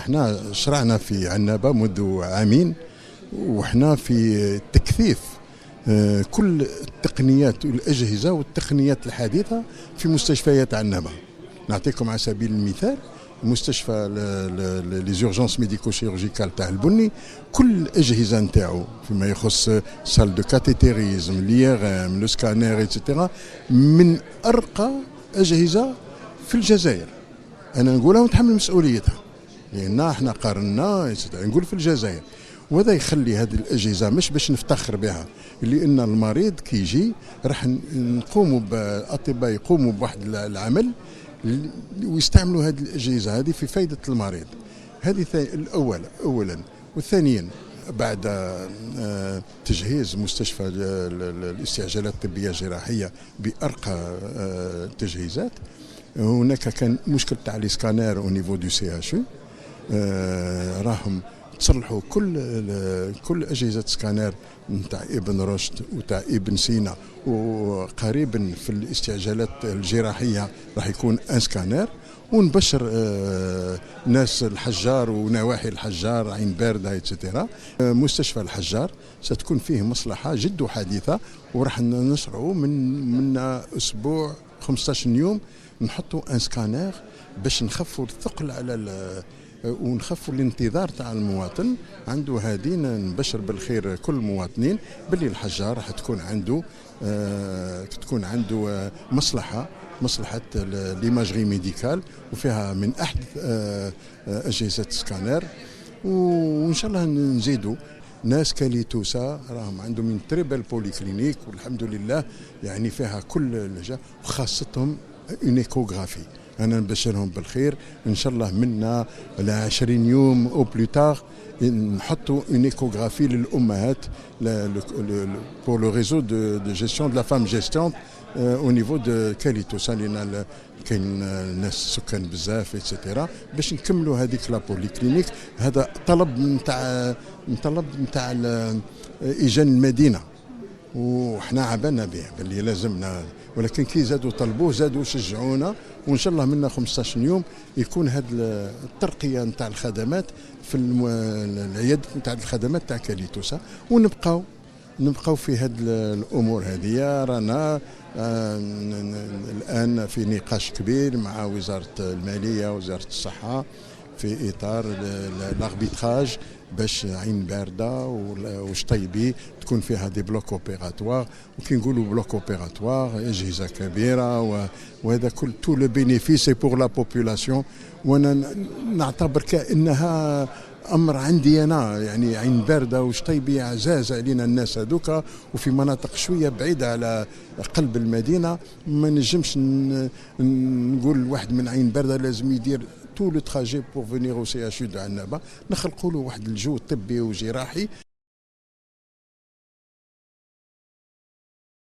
احنا شرعنا في عنابة منذ عامين، وحنا في تكثيف كل التقنيات والأجهزة والتقنيات الحديثة في مستشفيات عنابة. نعطيكم على سبيل المثال مستشفى لي زورجونس ميديكو شيروجيكال تاع البني، كل الاجهزه نتاعو فيما يخص سال دو كاتيتيريزم، لي ار ام، لو سكانير ايتترا، من ارقى اجهزه في الجزائر. انا نقولها ونتحمل مسؤوليتها لان احنا قارنا نقول في الجزائر. وهذا يخلي هذه الاجهزه مش باش نفتخر بها، لان المريض كي يجي راح نقوموا بالاطباء يقوموا بواحد العمل ويستعملوا هذه الاجهزه هذه في فائده المريض. هذه اولا. وثانيا بعد تجهيز مستشفى الاستعجالات الطبيه الجراحيه بارقى التجهيزات، هناك كان مشكل تاع لي سكانير او نيفو دو سي اش، راهم تصلحوا كل اجهزه سكانير نتاع ابن رشد وتاع ابن سينا، وقريبا في الاستعجالات الجراحيه راح يكون ان سكانير. ونبشر ناس الحجار ونواحي الحجار عين بارده ايتترا، مستشفى الحجار ستكون فيه مصلحه جد حديثه، وراح نشرعوا من اسبوع 15 يوم نحطوا ان سكانير باش نخفوا الثقل على ونخفوا الانتظار تاع المواطن عنده. هذه نبشر بالخير كل المواطنين باللي الحجار راح تكون عنده مصلحة ليماجري ميديكال، وفيها من أحدث أجهزة سكانير. وإن شاء الله نزيدوا ناس كاليتوسا راهم عندهم من تريبل بولي كلينيك، والحمد لله يعني فيها كل الجا، وخاصتهم اون ايكوغرافي. أنا نبشرهم بالخير إن شاء الله منا ل 20 يوم أو بلو تاغ نحطوا اون ايكوغرافي للأمهات بور لو ريزو دو جيستيون دو لا فام جيستيون او نيفو دو كاليتوس، لان كاين ناس سكان بزاف ايتترا، باش نكملوا هذيك لا بولي كلينيك. هذا طلب نتاع ايجان المدينه، وحنا عبنا به باللي لازمنا، ولكن كي زادوا طلبوه زادوا شجعونا. وان شاء الله منا 15 يوم يكون هذه الترقيه نتاع الخدمات في العياده نتاع الخدمات تاع كاليتوسا، ونبقاو في هذه الامور هذه. رانا الان في نقاش كبير مع وزاره الماليه ووزاره الصحه في اطار لاربيتراج باش عين بارده وشطيبي تكون فيها دي بلوك اوبيراتوار. وكي نقولوا بلوك اوبيراتوار اجهزه كبيره، وهذا كل تو لو بينيفيس بور لا بوبولاسيون. وانا نعتبر كانها امر عندي انا، يعني عين بارده وشطيبي عزاز علينا الناس هذوك، وفي مناطق شويه بعيده على قلب المدينه. ما نجمش نقول واحد من عين بارده لازم يدير تو لو تراجي بور فينير او سي اش دو عنابه. نخلقوا له واحد الجو طبي وجراحي